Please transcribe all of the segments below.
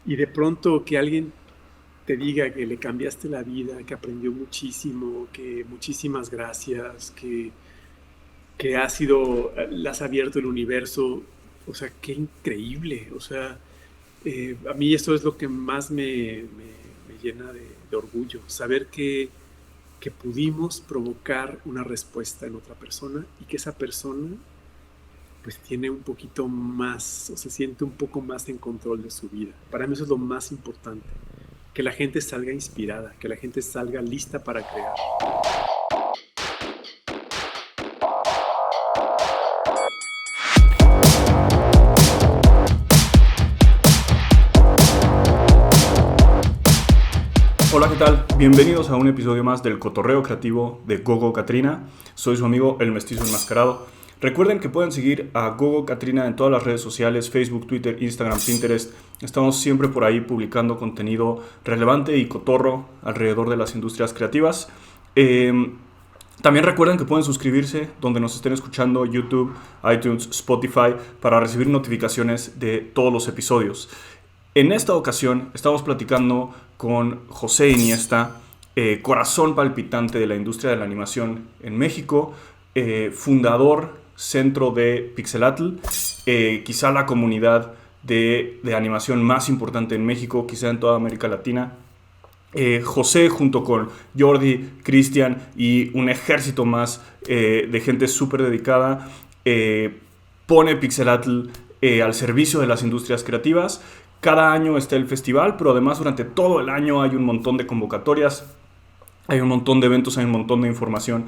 Y de pronto que alguien te diga que le cambiaste la vida, que aprendió muchísimo, que muchísimas gracias, que has sido, le has abierto el universo, o sea, qué increíble, o sea, a mí esto es lo que más me llena de orgullo, saber que pudimos provocar una respuesta en otra persona y que esa persona pues tiene un poquito más o se siente un poco más en control de su vida. Para mí eso es lo más importante, que la gente salga inspirada, que la gente salga lista para crear. Hola, ¿qué tal? Bienvenidos a un episodio más del Cotorreo Creativo de Gogo Catrina. Soy su amigo El Mestizo Enmascarado. Recuerden que pueden seguir a Gogo Catrina en todas las redes sociales, Facebook, Twitter, Instagram, Pinterest. Estamos siempre por ahí publicando contenido relevante y cotorro alrededor de las industrias creativas. También recuerden que pueden suscribirse donde nos estén escuchando, YouTube, iTunes, Spotify, para recibir notificaciones de todos los episodios. En esta ocasión estamos platicando con José Iniesta, corazón palpitante de la industria de la animación en México, fundador centro de Pixelatl, quizá la comunidad de animación más importante en México, quizá en toda América Latina. José, junto con Jordi, Cristian y un ejército más de gente súper dedicada, pone Pixelatl al servicio de las industrias creativas. Cada año está el festival, pero además durante todo el año hay un montón de convocatorias, hay un montón de eventos, hay un montón de información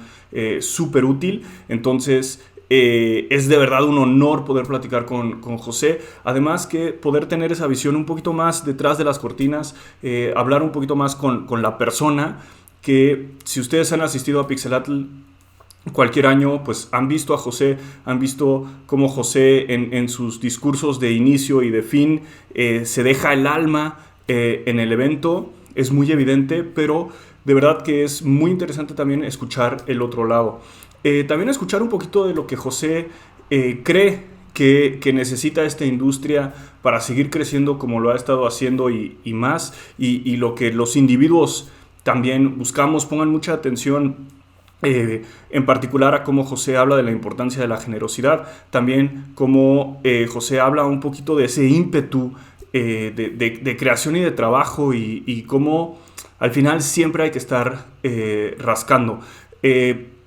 súper útil. Entonces es de verdad un honor poder platicar con José. Además que poder tener esa visión un poquito más detrás de las cortinas, hablar un poquito más con la persona que, si ustedes han asistido a Pixelatl cualquier año, pues han visto a José, han visto cómo José en sus discursos de inicio y de fin se deja el alma en el evento. Es muy evidente, pero de verdad que es muy interesante también escuchar el otro lado. También escuchar un poquito de lo que José cree que necesita esta industria para seguir creciendo como lo ha estado haciendo y más, y lo que los individuos también buscamos. Pongan mucha atención en particular a cómo José habla de la importancia de la generosidad, también cómo José habla un poquito de ese ímpetu de creación y de trabajo, y cómo al final siempre hay que estar rascando.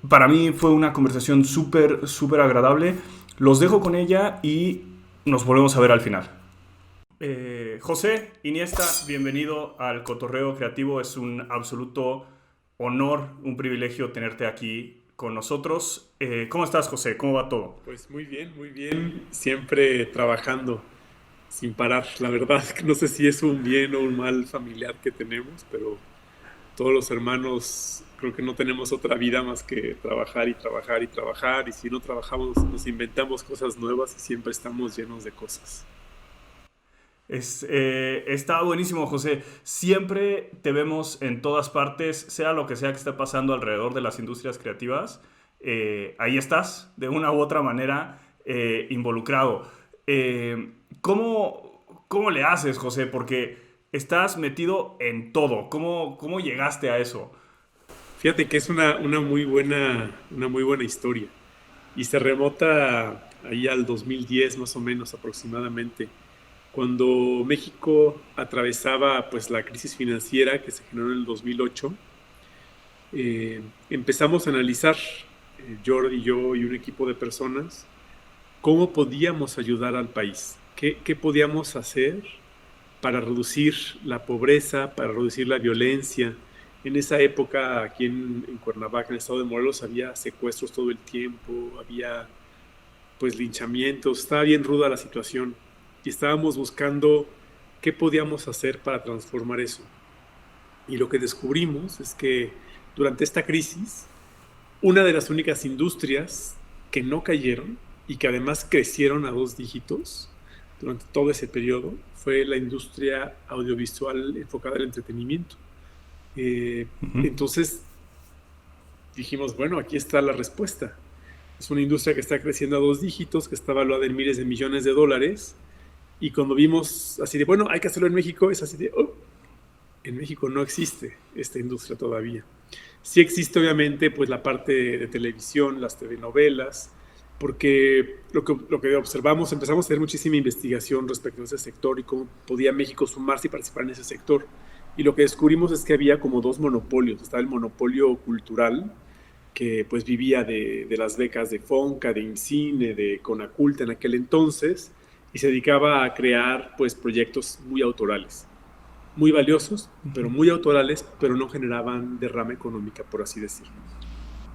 Para mí fue una conversación súper, súper agradable. Los dejo con ella y nos volvemos a ver al final. José Iniesta, bienvenido al Cotorreo Creativo. Es un absoluto honor, un privilegio tenerte aquí con nosotros. ¿Cómo estás, José? ¿Cómo va todo? Pues muy bien, siempre trabajando sin parar. La verdad que no sé si es un bien o un mal familiar que tenemos, pero todos los hermanos creo que no tenemos otra vida más que trabajar y trabajar y trabajar. Y si no trabajamos, nos inventamos cosas nuevas y siempre estamos llenos de cosas. Está buenísimo, José. Siempre te vemos en todas partes, sea lo que sea que esté pasando alrededor de las industrias creativas. Ahí estás, de una u otra manera, involucrado. ¿Cómo le haces, José? Porque estás metido en todo. ¿Cómo llegaste a eso? Fíjate que es una muy buena historia y se remota ahí al 2010 más o menos aproximadamente, cuando México atravesaba pues la crisis financiera que se generó en el 2008. Empezamos a analizar, Jordi y yo y un equipo de personas, cómo podíamos ayudar al país, qué podíamos hacer para reducir la pobreza, para reducir la violencia. En esa época, aquí en Cuernavaca, en el estado de Morelos, había secuestros todo el tiempo, había pues linchamientos, estaba bien ruda la situación y estábamos buscando qué podíamos hacer para transformar eso. Y lo que descubrimos es que durante esta crisis, una de las únicas industrias que no cayeron y que además crecieron a dos dígitos durante todo ese periodo fue la industria audiovisual enfocada al entretenimiento. Uh-huh. Entonces dijimos, bueno, aquí está la respuesta. Es una industria que está creciendo a dos dígitos, que está valuada en miles de millones de dólares Y cuando vimos así de, bueno, hay que hacerlo en México, es así de, oh, en México no existe esta industria todavía. Sí existe obviamente pues la parte de televisión, las telenovelas, porque lo que observamos, empezamos a hacer muchísima investigación respecto a ese sector y cómo podía México sumarse y participar en ese sector. Y lo que descubrimos es que había como dos monopolios. Estaba el monopolio cultural, que pues vivía de las becas de Fonca, de INCINE, de Conaculta en aquel entonces, y se dedicaba a crear pues proyectos muy autorales, muy valiosos, pero muy autorales, pero no generaban derrama económica, por así decirlo.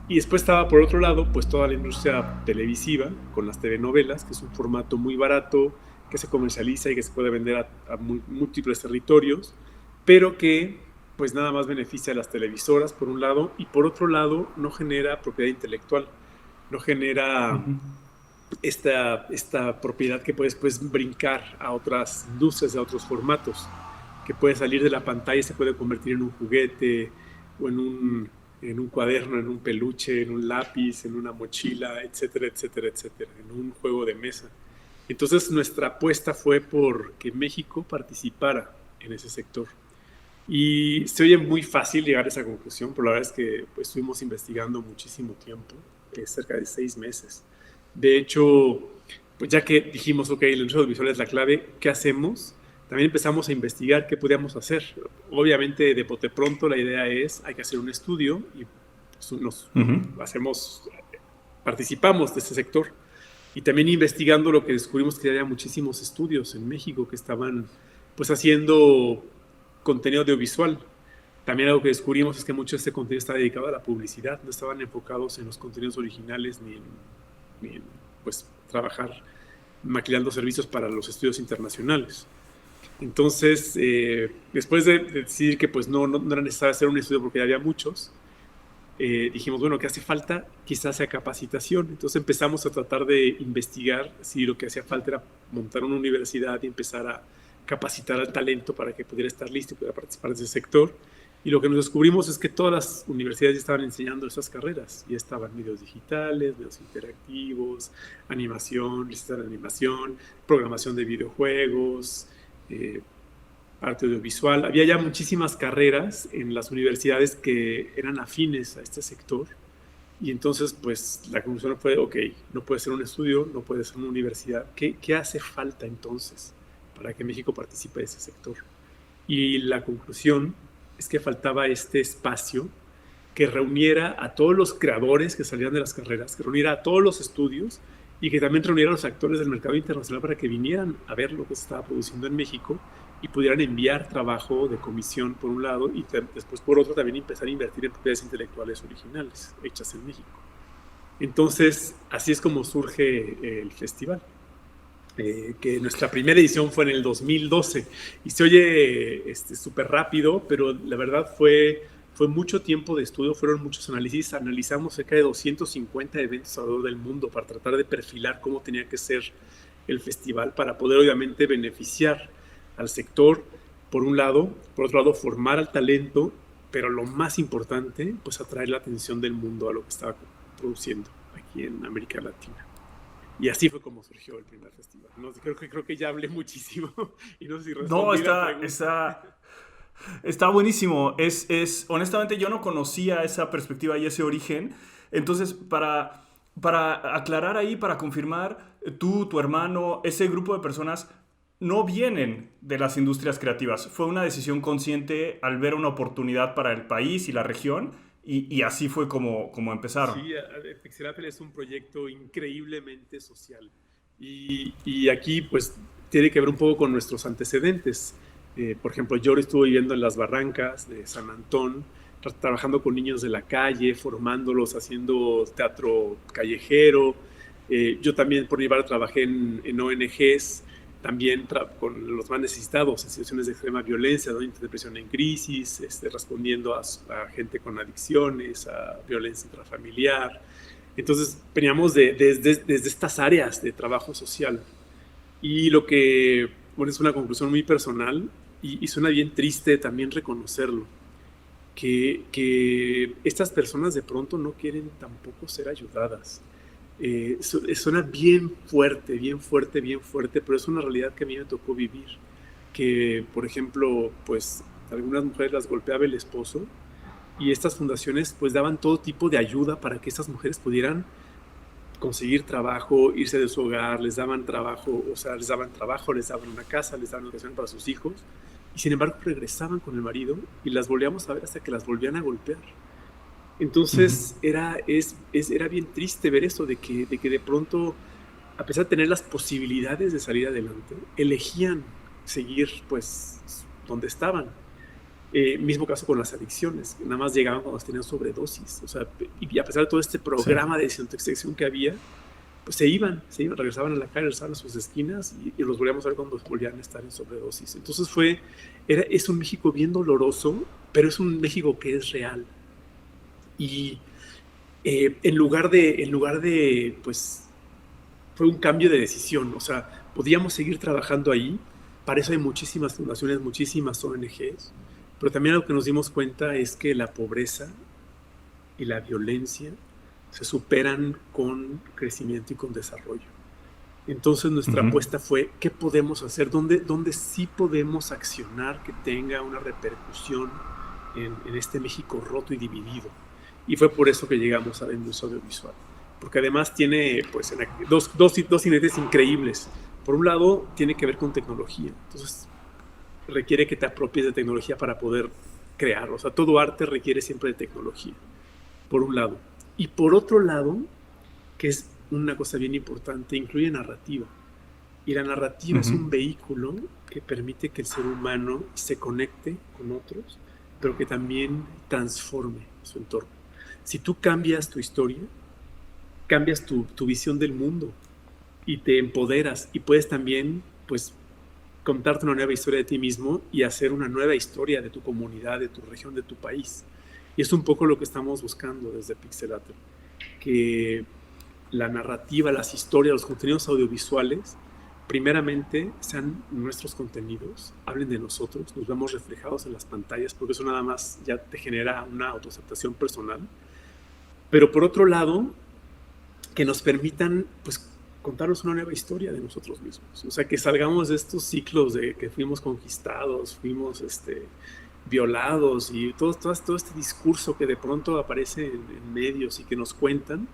Y después estaba por otro lado, pues toda la industria televisiva, con las telenovelas, que es un formato muy barato, que se comercializa y que se puede vender a múltiples territorios, pero que pues nada más beneficia a las televisoras por un lado y por otro lado no genera propiedad intelectual, no genera Ujú. esta propiedad que puedes pues, brincar a otras industrias, a otros formatos, que puede salir de la pantalla y se puede convertir en un juguete o en un cuaderno, en un peluche, en un lápiz, en una mochila, etcétera, etcétera, etcétera, en un juego de mesa. Entonces nuestra apuesta fue por que México participara en ese sector. Y se oye muy fácil llegar a esa conclusión, pero la verdad es que pues, estuvimos investigando muchísimo tiempo, cerca de 6 meses. De hecho, pues ya que dijimos, ok, la industria audiovisual es la clave, ¿qué hacemos? También empezamos a investigar qué podíamos hacer. Obviamente, de bote pronto, la idea es, hay que hacer un estudio y pues, Ujú. hacemos, participamos de este sector. Y también investigando lo que descubrimos que había muchísimos estudios en México que estaban pues haciendo contenido audiovisual. También algo que descubrimos es que mucho de este contenido está dedicado a la publicidad, no estaban enfocados en los contenidos originales ni en pues, trabajar maquilando servicios para los estudios internacionales. Entonces, después de decidir que pues no era necesario hacer un estudio porque ya había muchos, dijimos, bueno, ¿qué hace falta? Quizás sea capacitación. Entonces empezamos a tratar de investigar si lo que hacía falta era montar una universidad y empezar a capacitar al talento para que pudiera estar listo y pudiera participar de ese sector. Y lo que nos descubrimos es que todas las universidades ya estaban enseñando esas carreras. Ya estaban medios digitales, medios interactivos, animación, licenciatura de animación, programación de videojuegos, eh, arte audiovisual. Había ya muchísimas carreras en las universidades que eran afines a este sector. Y entonces, pues, la conclusión fue, ok, no puede ser un estudio, no puede ser una universidad. ¿Qué hace falta entonces para que México participe de ese sector? Y la conclusión es que faltaba este espacio que reuniera a todos los creadores que salían de las carreras, que reuniera a todos los estudios y que también reuniera a los actores del mercado internacional para que vinieran a ver lo que se estaba produciendo en México y pudieran enviar trabajo de comisión por un lado y después por otro también empezar a invertir en propiedades intelectuales originales hechas en México. Entonces, así es como surge el festival. Que nuestra primera edición fue en el 2012 y se oye súper rápido, pero la verdad fue mucho tiempo de estudio, fueron muchos análisis, analizamos cerca de 250 eventos alrededor del mundo para tratar de perfilar cómo tenía que ser el festival para poder obviamente beneficiar al sector por un lado, por otro lado formar al talento, pero lo más importante pues atraer la atención del mundo a lo que estaba produciendo aquí en América Latina. Y así fue como surgió el primer festival. No, creo que ya hablé muchísimo y no sé si No, respondí la pregunta. está buenísimo. Honestamente, yo no conocía esa perspectiva y ese origen. Entonces, para aclarar ahí, para confirmar, tú, tu hermano, ese grupo de personas no vienen de las industrias creativas. Fue una decisión consciente al ver una oportunidad para el país y la región y así fue como empezaron. Sí, Pixelapel es un proyecto increíblemente social. Y aquí, pues, tiene que ver un poco con nuestros antecedentes. Por ejemplo, yo estuve viviendo en las barrancas de San Antón, trabajando con niños de la calle, formándolos, haciendo teatro callejero. Yo también, por mi parte, trabajé en ONGs, también con los más necesitados, en situaciones de extrema violencia, ¿no? Depresión en crisis, respondiendo a gente con adicciones, a violencia intrafamiliar. Entonces, veníamos desde estas áreas de trabajo social. Y lo que, bueno, es una conclusión muy personal y suena bien triste también reconocerlo, que estas personas de pronto no quieren tampoco ser ayudadas. Suena bien fuerte, bien fuerte, bien fuerte, pero es una realidad que a mí me tocó vivir. Que, por ejemplo, pues algunas mujeres las golpeaba el esposo y estas fundaciones pues daban todo tipo de ayuda para que estas mujeres pudieran conseguir trabajo, irse de su hogar, les daban trabajo, o sea, les daban trabajo, les daban una casa, les daban educación para sus hijos, y sin embargo regresaban con el marido y las volvíamos a ver hasta que las volvían a golpear. Ujú. Entonces era bien triste ver esto, de que de pronto, a pesar de tener las posibilidades de salir adelante, elegían seguir pues donde estaban. Mismo caso con las adicciones, nada más llegaban cuando tenían sobredosis, o sea, y a pesar de todo este Sí. programa de desintoxicación que había, pues se iban, regresaban a la calle, regresaban a sus esquinas y los volvíamos a ver cuando volvían a estar en sobredosis. Entonces es un México bien doloroso, pero es un México que es real. Y pues, fue un cambio de decisión, o sea, podíamos seguir trabajando ahí, para eso hay muchísimas fundaciones, muchísimas ONGs, pero también lo que nos dimos cuenta es que la pobreza y la violencia se superan con crecimiento y con desarrollo. Entonces nuestra Ujú. apuesta fue, ¿qué podemos hacer? ¿Dónde sí podemos accionar que tenga una repercusión en este México roto y dividido? Y fue por eso que llegamos a la industria audiovisual. Porque además tiene pues, dos ingredientes increíbles. Por un lado, tiene que ver con tecnología. Entonces, requiere que te apropies de tecnología para poder crear. O sea, todo arte requiere siempre de tecnología, por un lado. Y por otro lado, que es una cosa bien importante, incluye narrativa. Y la narrativa es Ujú. un vehículo que permite que el ser humano se conecte con otros, pero que también transforme su entorno. Si tú cambias tu historia, cambias tu visión del mundo y te empoderas y puedes también, pues, contarte una nueva historia de ti mismo y hacer una nueva historia de tu comunidad, de tu región, de tu país. Y es un poco lo que estamos buscando desde Pixelator, que la narrativa, las historias, los contenidos audiovisuales, primeramente sean nuestros contenidos, hablen de nosotros, nos vemos reflejados en las pantallas, porque eso nada más ya te genera una autoaceptación personal. Pero por otro lado, que nos permitan, pues, contarnos una nueva historia de nosotros mismos. O sea, que salgamos de estos ciclos de que fuimos conquistados, fuimos violados y todo este discurso que de pronto aparece en medios y que nos cuentan.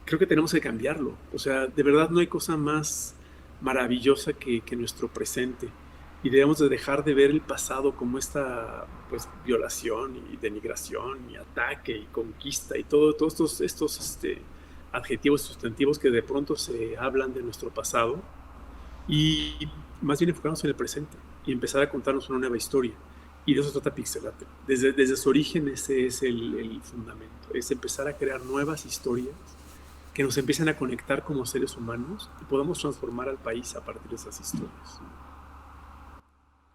Creo que tenemos que cambiarlo. O sea, de verdad no hay cosa más maravillosa que nuestro presente. Y debemos de dejar de ver el pasado como esta pues violación y denigración y ataque y conquista y todos estos adjetivos sustantivos que de pronto se hablan de nuestro pasado y más bien enfocarnos en el presente y empezar a contarnos una nueva historia. Y de eso se trata Pixelate. Desde su origen ese es el fundamento, es empezar a crear nuevas historias que nos empiecen a conectar como seres humanos y podamos transformar al país a partir de esas historias.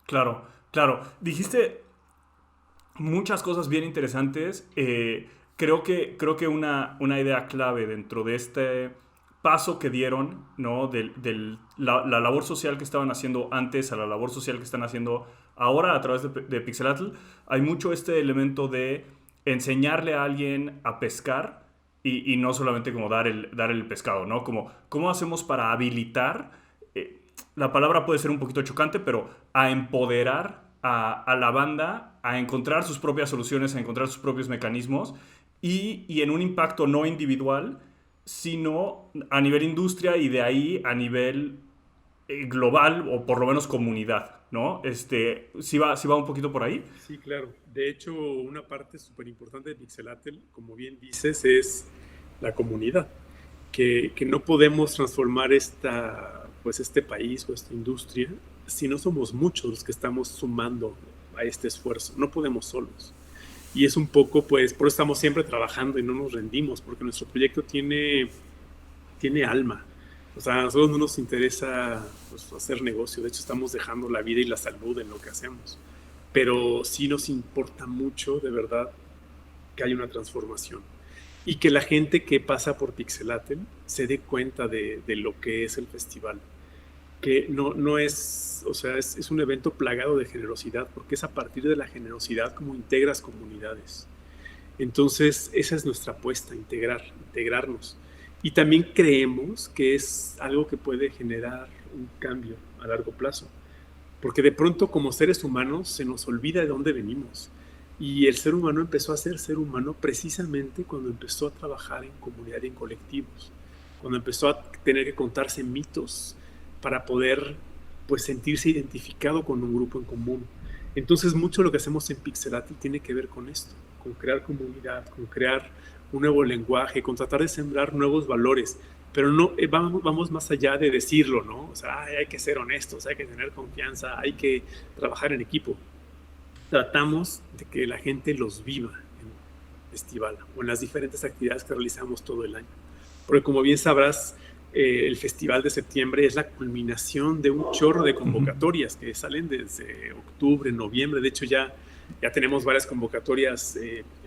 Claro, claro. Dijiste muchas cosas bien interesantes. Creo que una idea clave dentro de este paso que dieron, ¿no? La labor social que estaban haciendo antes a la labor social que están haciendo ahora a través de Pixelatl, hay mucho este elemento de enseñarle a alguien a pescar y no solamente como dar el pescado, ¿no? Como, ¿cómo hacemos para habilitar? La palabra puede ser un poquito chocante, pero a empoderar a la banda a encontrar sus propias soluciones, a encontrar sus propios mecanismos y en un impacto no individual, sino a nivel industria y de ahí a nivel global o por lo menos comunidad, ¿no? Sí va un poquito por ahí. Sí, claro. De hecho, una parte súper importante de Pixelatel, como bien dices, es la comunidad. Que no podemos transformar pues este país o esta industria si no somos muchos los que estamos sumando a este esfuerzo. No podemos solos. Y es un poco, pues, por eso estamos siempre trabajando y no nos rendimos, porque nuestro proyecto tiene alma. O sea, a nosotros no nos interesa pues, hacer negocio, de hecho estamos dejando la vida y la salud en lo que hacemos. Pero sí nos importa mucho, de verdad, que haya una transformación. Y que la gente que pasa por Pixelatel se dé cuenta de lo que es el festival. Que no es, o sea, es un evento plagado de generosidad, porque es a partir de la generosidad como integras comunidades. Entonces, esa es nuestra apuesta, integrarnos. Y también creemos que es algo que puede generar un cambio a largo plazo. Porque de pronto como seres humanos se nos olvida de dónde venimos. Y el ser humano empezó a ser ser humano precisamente cuando empezó a trabajar en comunidad y en colectivos. Cuando empezó a tener que contarse mitos para poder pues sentirse identificado con un grupo en común. Entonces mucho de lo que hacemos en Pixelati tiene que ver con esto, con crear comunidad, con crear un nuevo lenguaje, con tratar de sembrar nuevos valores, pero no vamos más allá de decirlo, ¿no? O sea, hay que ser honestos, hay que tener confianza, hay que trabajar en equipo. Tratamos de que la gente los viva en el festival o en las diferentes actividades que realizamos todo el año. Porque como bien sabrás, el festival de septiembre es la culminación de un chorro de convocatorias que salen desde octubre, noviembre. De hecho, ya tenemos varias convocatorias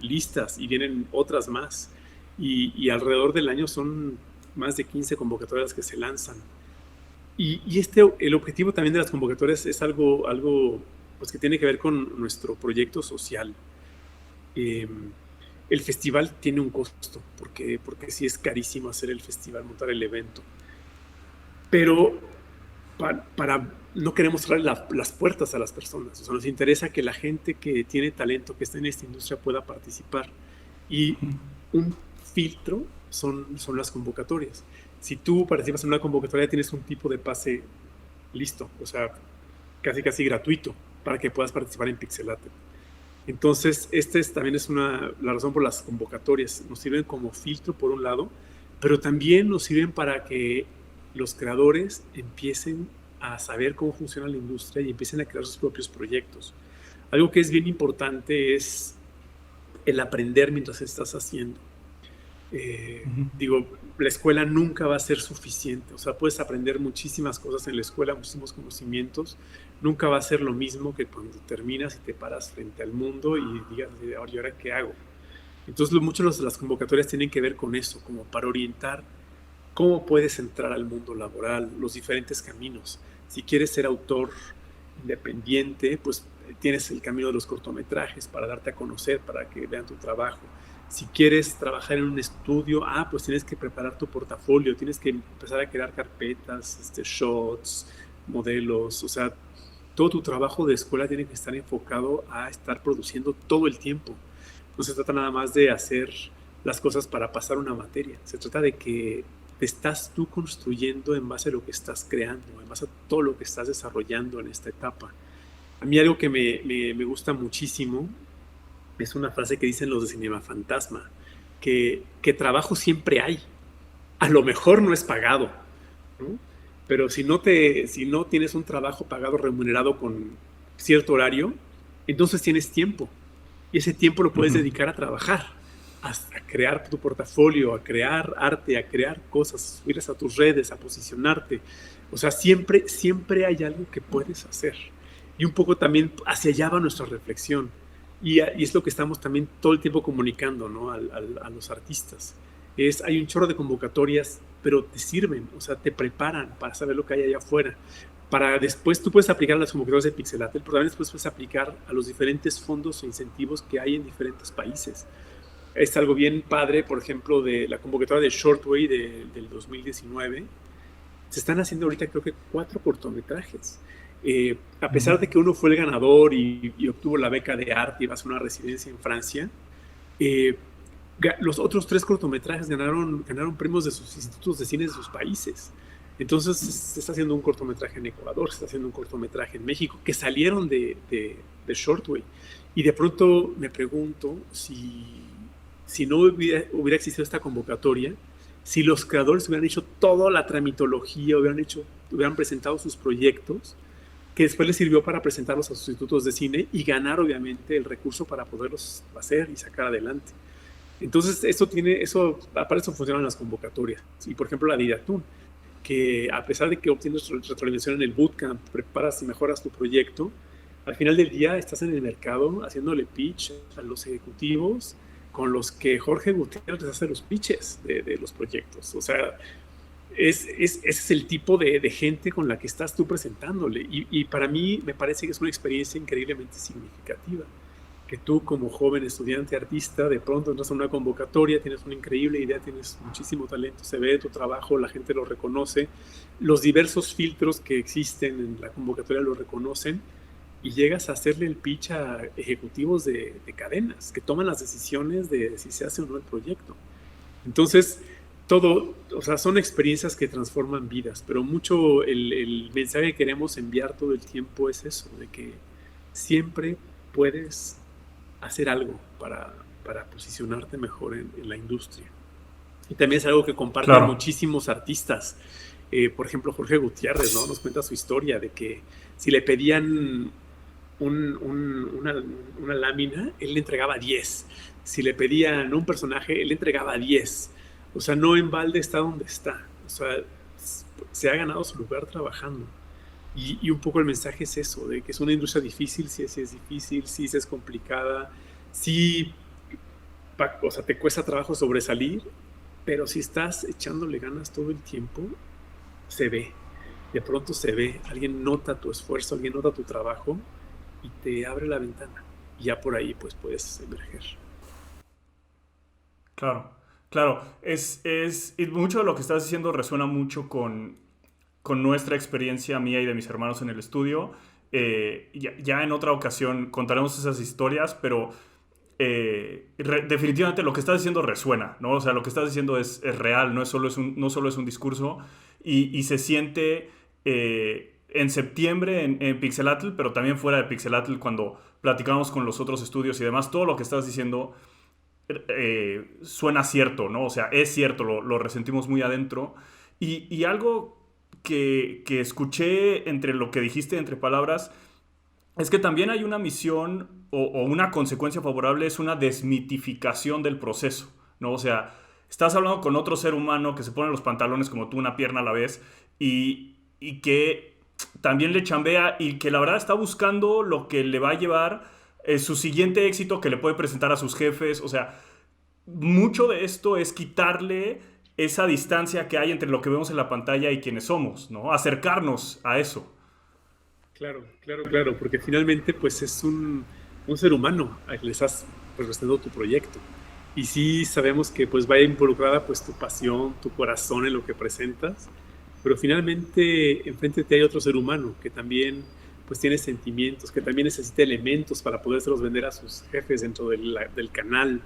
listas y vienen otras más. Y alrededor del año son más de 15 convocatorias que se lanzan. Y el objetivo también de las convocatorias es algo pues, que tiene que ver con nuestro proyecto social. El festival tiene un costo, porque sí es carísimo hacer el festival, montar el evento. Pero no queremos cerrar las puertas a las personas. O sea, nos interesa que la gente que tiene talento, que está en esta industria, pueda participar. Y un filtro son las convocatorias. Si tú participas en una convocatoria, tienes un tipo de pase listo, o sea, casi gratuito, para que puedas participar en Pixelate. Entonces, también es la razón por las convocatorias. Nos sirven como filtro, por un lado, pero también nos sirven para que los creadores empiecen a saber cómo funciona la industria y empiecen a crear sus propios proyectos. Algo que es bien importante es el aprender mientras estás haciendo. Digo, la escuela nunca va a ser suficiente. O sea, puedes aprender muchísimas cosas en la escuela, muchísimos conocimientos. Nunca va a ser lo mismo que cuando terminas y te paras frente al mundo y digas, ¿y ahora qué hago? Entonces, muchas de las convocatorias tienen que ver con eso, como para orientar cómo puedes entrar al mundo laboral, los diferentes caminos. Si quieres ser autor independiente, pues tienes el camino de los cortometrajes para darte a conocer, para que vean tu trabajo. Si quieres trabajar en un estudio, pues tienes que preparar tu portafolio, tienes que empezar a crear carpetas, shots, modelos, o sea, todo tu trabajo de escuela tiene que estar enfocado a estar produciendo todo el tiempo. No se trata nada más de hacer las cosas para pasar una materia, se trata de que te estás tú construyendo en base a lo que estás creando, en base a todo lo que estás desarrollando en esta etapa. A mí algo que me gusta muchísimo es una frase que dicen los de Cinema Fantasma, que trabajo siempre hay. A lo mejor no es pagado, ¿no? Pero si no tienes un trabajo pagado, remunerado con cierto horario, entonces tienes tiempo. Y ese tiempo lo puedes dedicar a trabajar, a crear tu portafolio, a crear arte, a crear cosas, subirlas a tus redes, a posicionarte. O sea, siempre hay algo que puedes hacer. Y un poco también hacia allá va nuestra reflexión. Y es lo que estamos también todo el tiempo comunicando, ¿no? a los artistas. Hay un chorro de convocatorias, pero te sirven, o sea, te preparan para saber lo que hay allá afuera. Para después tú puedes aplicar a las convocatorias de Pixelate, pero también después puedes aplicar a los diferentes fondos o incentivos que hay en diferentes países. Es algo bien padre, por ejemplo, de la convocatoria de Shortway del 2019. Se están haciendo ahorita creo que 4 cortometrajes. A pesar de que uno fue el ganador y obtuvo la beca de arte y va a hacer una residencia en Francia, los otros 3 cortometrajes ganaron premios de sus institutos de cine de sus países. Entonces se está haciendo un cortometraje en Ecuador, se está haciendo un cortometraje en México, que salieron de Shortway. Y de pronto me pregunto si no hubiera existido esta convocatoria, si los creadores hubieran hecho toda la tramitología, hubieran presentado sus proyectos, que después les sirvió para presentarlos a sus institutos de cine y ganar obviamente el recurso para poderlos hacer y sacar adelante. Entonces para eso funcionan las convocatorias. Y por ejemplo la de Idatún, que a pesar de que obtienes retroalimentación en el bootcamp, preparas y mejoras tu proyecto, al final del día estás en el mercado haciéndole pitch a los ejecutivos con los que Jorge Gutiérrez les hace los pitches de los proyectos. O sea, ese es el tipo de gente con la que estás tú presentándole. Y para mí me parece que es una experiencia increíblemente significativa. que tú como joven estudiante artista de pronto entras a una convocatoria, tienes una increíble idea, tienes muchísimo talento, se ve tu trabajo, la gente lo reconoce, los diversos filtros que existen en la convocatoria lo reconocen y llegas a hacerle el pitch a ejecutivos de cadenas que toman las decisiones de si se hace o no el proyecto. Entonces, todo, o sea, son experiencias que transforman vidas, pero mucho el mensaje que queremos enviar todo el tiempo es eso, de que siempre puedes hacer algo para posicionarte mejor en la industria. Y también es algo que comparten Claro. muchísimos artistas. Por ejemplo, Jorge Gutiérrez, ¿no? Nos cuenta su historia de que si le pedían una lámina, él le entregaba 10. Si le pedían un personaje, él le entregaba 10. O sea, no en balde está donde está. O sea, se ha ganado su lugar trabajando. Y un poco el mensaje es eso, de que es una industria difícil, sí, sí es difícil, sí es complicada, sí, o sea, te cuesta trabajo sobresalir, pero si estás echándole ganas todo el tiempo, se ve. De pronto se ve, alguien nota tu esfuerzo, alguien nota tu trabajo y te abre la ventana. Y ya por ahí pues puedes emerger. Claro, claro. Y mucho de lo que estás diciendo resuena mucho con nuestra experiencia mía y de mis hermanos en el estudio. Ya en otra ocasión contaremos esas historias, pero definitivamente lo que estás diciendo resuena, ¿no? O sea, lo que estás diciendo es real, no solo es un discurso y se siente en septiembre en Pixelatl, pero también fuera de Pixelatl cuando platicamos con los otros estudios y demás, todo lo que estás diciendo suena cierto, ¿no? O sea, es cierto, lo resentimos muy adentro. Y algo que escuché entre lo que dijiste, entre palabras, es que también hay una misión o una consecuencia favorable, es una desmitificación del proceso, ¿no? O sea, estás hablando con otro ser humano que se pone los pantalones como tú, una pierna a la vez, y que también le chambea y que la verdad está buscando lo que le va a llevar su siguiente éxito que le puede presentar a sus jefes. O sea, mucho de esto es quitarle esa distancia que hay entre lo que vemos en la pantalla y quienes somos, ¿no? Acercarnos a eso. Claro, claro, claro, porque finalmente pues es un ser humano al que le estás pues, presentando tu proyecto. Y sí sabemos que pues vaya involucrada pues tu pasión, tu corazón en lo que presentas, pero finalmente enfrente te hay otro ser humano que también pues tiene sentimientos, que también necesita elementos para podérselos vender a sus jefes dentro del canal.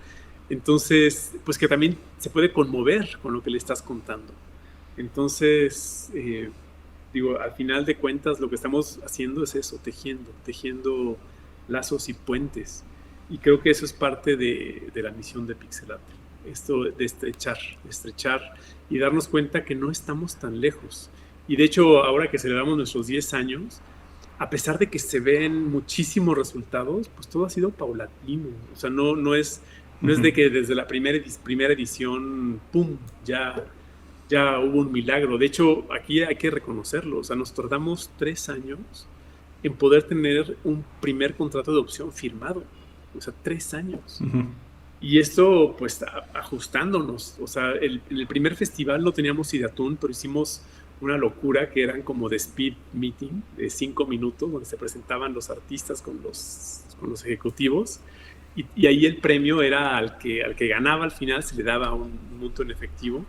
Entonces, pues que también se puede conmover con lo que le estás contando. Entonces, digo, al final de cuentas lo que estamos haciendo es eso, tejiendo lazos y puentes. Y creo que eso es parte de la misión de Pixelatl. Esto de estrechar y darnos cuenta que no estamos tan lejos. Y de hecho, ahora que celebramos nuestros 10 años, a pesar de que se ven muchísimos resultados, pues todo ha sido paulatino. O sea, no es de que desde la primera edición, ¡pum!, ya hubo un milagro. De hecho, aquí hay que reconocerlo. O sea, nos tardamos 3 años en poder tener un primer contrato de opción firmado. O sea, 3 años. Y esto, pues, ajustándonos. O sea, el primer festival lo teníamos Idatún, pero hicimos una locura que eran como de speed meeting de 5 minutos, donde se presentaban los artistas con los ejecutivos. Y ahí el premio era al que ganaba al final, se le daba un monto en efectivo.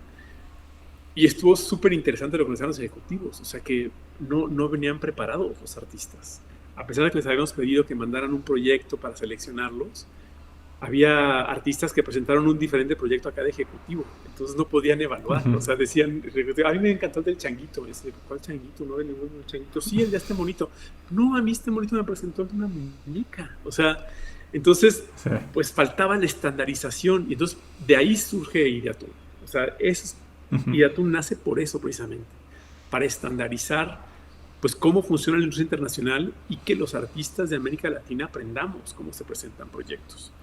Y estuvo súper interesante lo que nos decían los ejecutivos, o sea que no venían preparados los artistas. A pesar de que les habíamos pedido que mandaran un proyecto para seleccionarlos, había artistas que presentaron un diferente proyecto a cada ejecutivo, entonces no podían evaluar. O sea, decían, a mí me encantó el del changuito. Ese, ¿cuál changuito? No, de ningún changuito. Sí, el de este monito. No, a mí este monito me presentó el de una muñeca. O sea, entonces, Sí. pues faltaba la estandarización y entonces de ahí surge Idatún. O sea, Idatún nace por eso precisamente, para estandarizar pues cómo funciona la industria internacional y que los artistas de América Latina aprendamos cómo se presentan proyectos.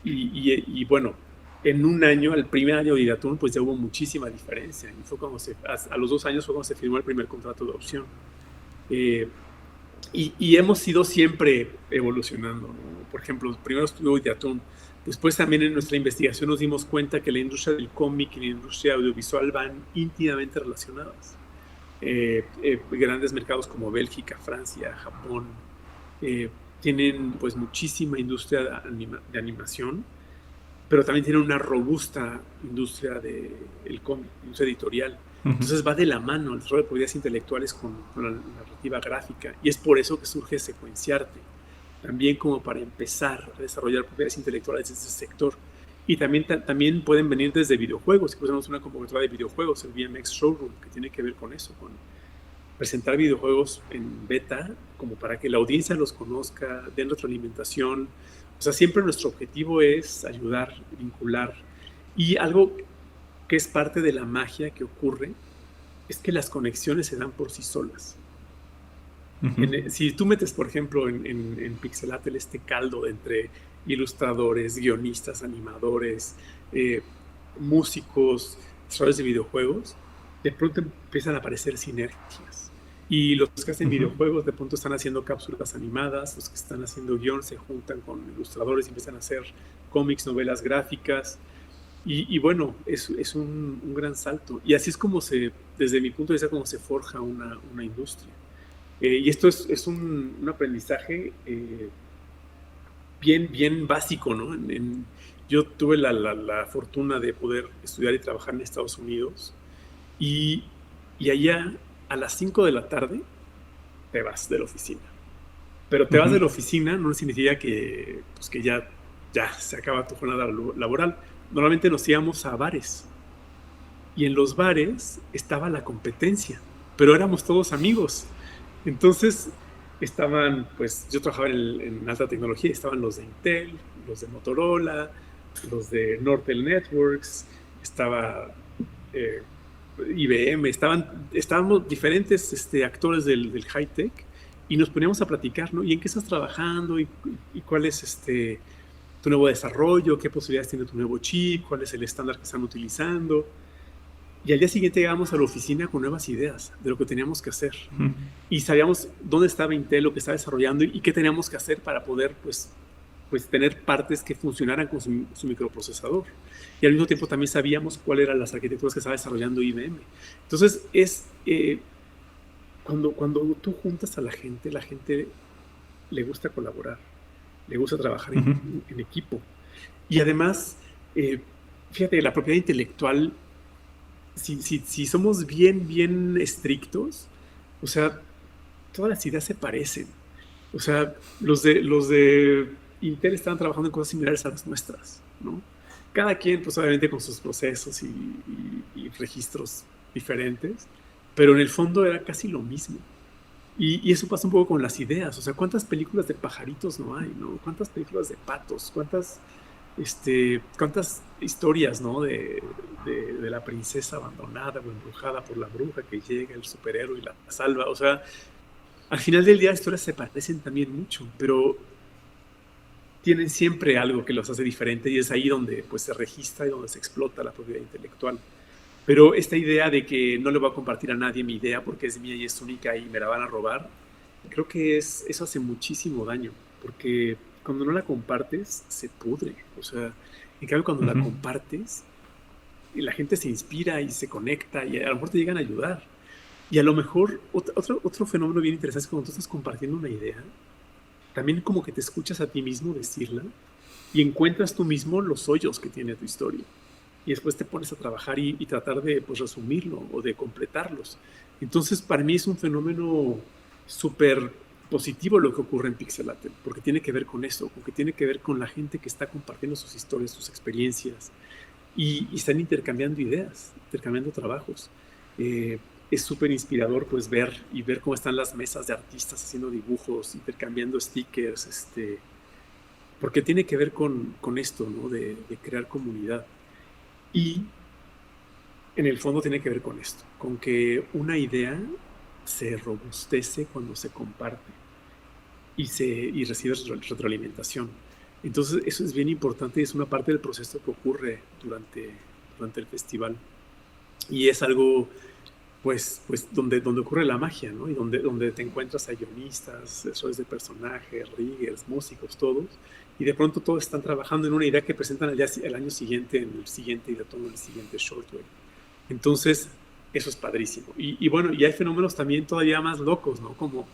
Y bueno, en un año, el primer año de Idatún, pues ya hubo muchísima diferencia. Y fue cuando a los 2 años fue cuando se firmó el primer contrato de opción. Eh, y hemos ido siempre evolucionando, ¿no? Por ejemplo, primero estuvo Idatún. Después también en nuestra investigación nos dimos cuenta que la industria del cómic y la industria audiovisual van íntimamente relacionadas. Grandes mercados como Bélgica, Francia, Japón, tienen pues muchísima industria de animación, pero también tienen una robusta industria del cómic, industria editorial. Entonces va de la mano el desarrollo de propiedades intelectuales con la narrativa gráfica, y es por eso que surge Secuenciarte, también como para empezar a desarrollar propiedades intelectuales desde ese sector. Y también pueden venir desde videojuegos. Incluso tenemos una convocatoria de videojuegos, el VMX Showroom, que tiene que ver con eso, con presentar videojuegos en beta, como para que la audiencia los conozca, den retroalimentación. O sea, siempre nuestro objetivo es ayudar, vincular. Y algo que es parte de la magia que ocurre es que las conexiones se dan por sí solas. Si tú metes, por ejemplo, en Pixelatel este caldo entre ilustradores, guionistas, animadores, músicos, desarrolladores de videojuegos, de pronto empiezan a aparecer sinergias. Y los que hacen videojuegos de pronto están haciendo cápsulas animadas, los que están haciendo guión se juntan con ilustradores y empiezan a hacer cómics, novelas gráficas. Y bueno, es un gran salto. Y así es como desde mi punto de vista, como se forja una industria. Y esto es un aprendizaje bien básico, ¿no? Yo tuve la fortuna de poder estudiar y trabajar en Estados Unidos, y allá a las 5 de la tarde te vas de la oficina. Pero te vas de la oficina no significa que ya se acaba tu jornada laboral. Normalmente nos íbamos a bares, y en los bares estaba la competencia, pero éramos todos amigos. Entonces estaban, pues yo trabajaba en alta tecnología, estaban los de Intel, los de Motorola, los de Nortel Networks, estaba IBM, estábamos diferentes actores del high-tech, y nos poníamos a platicar, ¿no? ¿Y en qué estás trabajando? ¿Y cuál es tu nuevo desarrollo? ¿Qué posibilidades tiene tu nuevo chip? ¿Cuál es el estándar que están utilizando? Y al día siguiente llegamos a la oficina con nuevas ideas de lo que teníamos que hacer. Y sabíamos dónde estaba Intel, lo que estaba desarrollando, y qué teníamos que hacer para poder pues tener partes que funcionaran con su microprocesador. Y al mismo tiempo también sabíamos cuáles eran las arquitecturas que estaba desarrollando IBM. Entonces, cuando tú juntas a la gente le gusta colaborar, le gusta trabajar en equipo. Y además, fíjate, la propiedad intelectual, si somos bien estrictos, o sea, todas las ideas se parecen. O sea, los de Intel estaban trabajando en cosas similares a las nuestras, ¿no? Cada quien, pues obviamente con sus procesos y registros diferentes, pero en el fondo era casi lo mismo. Y eso pasa un poco con las ideas. O sea, ¿cuántas películas de pajaritos no hay, no? ¿Cuántas películas de patos? ¿Cuántas historias, ¿no? de la princesa abandonada o embrujada por la bruja que llega el superhéroe y la salva? O sea, al final del día las historias se parecen también mucho, pero tienen siempre algo que los hace diferente, y es ahí donde pues se registra y donde se explota la propiedad intelectual. Pero esta idea de que no le voy a compartir a nadie mi idea porque es mía y es única y me la van a robar, creo que eso hace muchísimo daño, porque cuando no la compartes se pudre. O sea, en cambio cuando la compartes, la gente se inspira y se conecta, y a lo mejor te llegan a ayudar. Y a lo mejor otro fenómeno bien interesante es cuando tú estás compartiendo una idea, también como que te escuchas a ti mismo decirla y encuentras tú mismo los hoyos que tiene tu historia. Y después te pones a trabajar y tratar de pues, resumirlo o de completarlos. Entonces, para mí es un fenómeno súper positivo lo que ocurre en Pixelatel, porque tiene que ver con eso, porque tiene que ver con la gente que está compartiendo sus historias, sus experiencias, y están intercambiando ideas, intercambiando trabajos. Es súper inspirador pues ver cómo están las mesas de artistas haciendo dibujos, intercambiando stickers, porque tiene que ver con esto, ¿no? de crear comunidad. Y en el fondo tiene que ver con esto, con que una idea se robustece cuando se comparte y recibe retroalimentación. Entonces eso es bien importante y es una parte del proceso que ocurre durante el festival. Y es algo pues donde ocurre la magia, ¿no? Y donde te encuentras a guionistas, desarrolladores de personajes, riggers, músicos, todos, y de pronto todos están trabajando en una idea que presentan el año siguiente, en el siguiente, y de todo el siguiente shortwave. Entonces, eso es padrísimo. Y bueno, y hay fenómenos también todavía más locos, ¿no? Como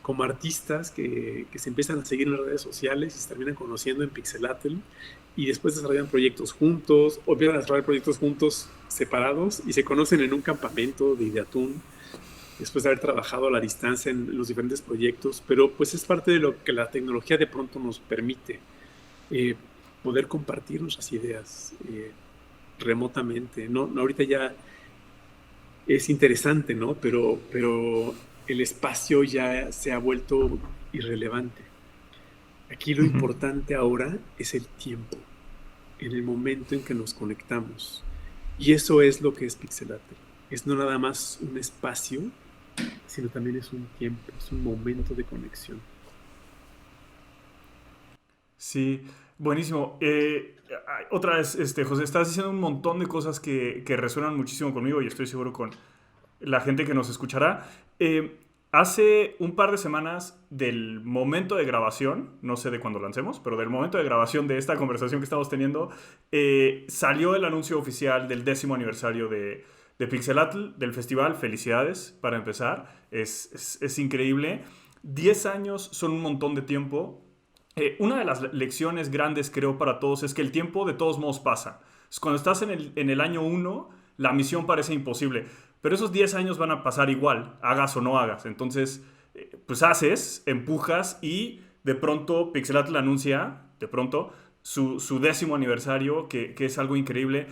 como artistas que se empiezan a seguir en las redes sociales y se terminan conociendo en Pixelatl y después desarrollan proyectos juntos o empiezan a desarrollar proyectos juntos separados y se conocen en un campamento de Ideatún después de haber trabajado a la distancia en los diferentes proyectos, pero pues es parte de lo que la tecnología de pronto nos permite, eh, poder compartir nuestras ideas remotamente. No, ahorita ya es interesante, ¿no? Pero el espacio ya se ha vuelto irrelevante. Aquí lo Ujú. importante ahora es el tiempo, en el momento en que nos conectamos. Y eso es lo que es Pixelatl. Es no nada más un espacio, sino también es un tiempo, es un momento de conexión. Sí, buenísimo. Otra vez, José, estás diciendo un montón de cosas que resuenan muchísimo conmigo y estoy seguro con la gente que nos escuchará. Hace un par de semanas del momento de grabación, no sé de cuándo lancemos, pero del momento de grabación de esta conversación que estamos teniendo, salió el anuncio oficial del 10º aniversario de Pixelatl, del festival. Felicidades, para empezar. Es increíble. 10 años son un montón de tiempo. Una de las lecciones grandes, creo, para todos es que el tiempo de todos modos pasa. Cuando estás en el año uno, la misión parece imposible, pero esos 10 años van a pasar igual, hagas o no hagas. Entonces, pues haces, empujas y de pronto Pixelatl anuncia, de pronto, su 10º aniversario, que es algo increíble.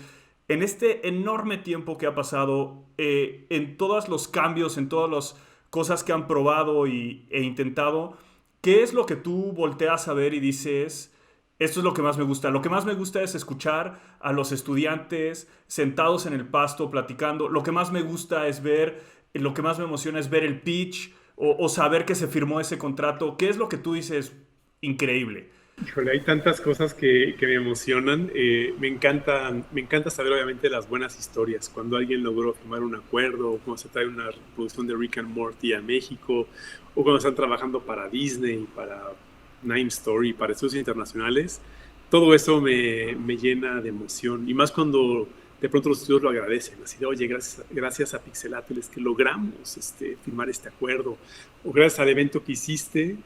En este enorme tiempo que ha pasado, en todos los cambios, en todas las cosas que han probado e intentado, ¿qué es lo que tú volteas a ver y dices, esto es lo que más me gusta? Lo que más me gusta es escuchar a los estudiantes sentados en el pasto platicando. Lo que más me gusta es ver, lo que más me emociona es ver el pitch o saber que se firmó ese contrato. ¿Qué es lo que tú dices increíble? Híjole, hay tantas cosas que me emocionan. Me encanta saber obviamente las buenas historias. Cuando alguien logró firmar un acuerdo, o cuando se trae una producción de Rick and Morty a México, o cuando están trabajando para Disney, para Nine Story, para estudios internacionales. Todo eso me llena de emoción. Y más cuando de pronto los estudios lo agradecen. Así de, oye, gracias a Pixelatl es que logramos firmar este acuerdo. O gracias al evento que hiciste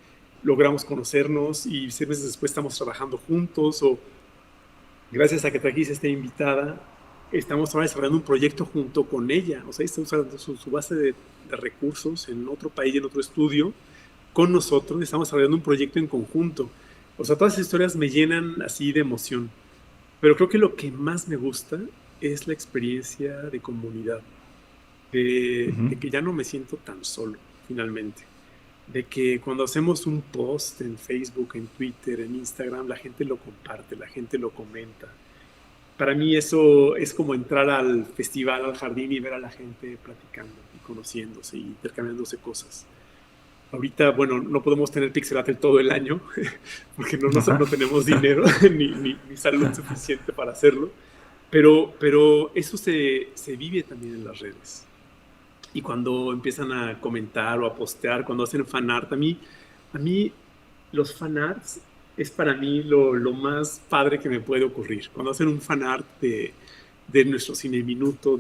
logramos conocernos y 6 meses después estamos trabajando juntos, o gracias a que trajiste esta invitada, estamos ahora desarrollando un proyecto junto con ella, o sea, está usando su base de recursos en otro país, en otro estudio, con nosotros, estamos desarrollando un proyecto en conjunto. O sea, todas esas historias me llenan así de emoción, pero creo que lo que más me gusta es la experiencia de comunidad, Ujú. de que ya no me siento tan solo, finalmente. De que cuando hacemos un post en Facebook, en Twitter, en Instagram, la gente lo comparte, la gente lo comenta. Para mí eso es como entrar al festival, al jardín y ver a la gente platicando y conociéndose y intercambiándose cosas. Ahorita, bueno, no podemos tener Pixelatl todo el año porque Ajá. no tenemos dinero ni salud suficiente para hacerlo, pero eso se vive también en las redes. Y cuando empiezan a comentar o a postear, cuando hacen fanart, a mí los fanarts es para mí lo más padre que me puede ocurrir. Cuando hacen un fanart de nuestro cine minuto,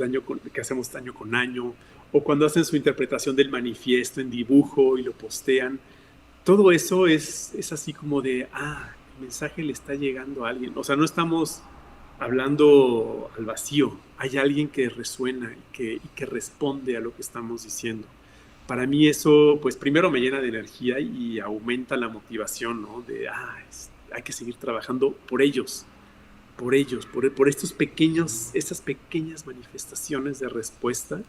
que hacemos año con año, o cuando hacen su interpretación del manifiesto en dibujo y lo postean, todo eso es así como de, el mensaje le está llegando a alguien. O sea, no estamos hablando al vacío. Hay alguien que resuena y que responde a lo que estamos diciendo. Para mí eso, pues primero me llena de energía y aumenta la motivación, ¿no? Hay que seguir trabajando por ellos, por estas pequeñas manifestaciones de respuesta.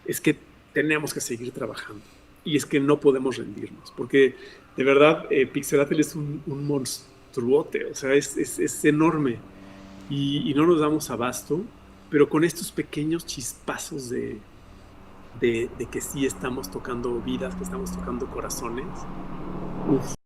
Es que tenemos que seguir trabajando y es que no podemos rendirnos, porque de verdad Pixelatl es un monstruote, o sea, es enorme y no nos damos abasto, pero con estos pequeños chispazos de que sí estamos tocando vidas, que estamos tocando corazones, uf,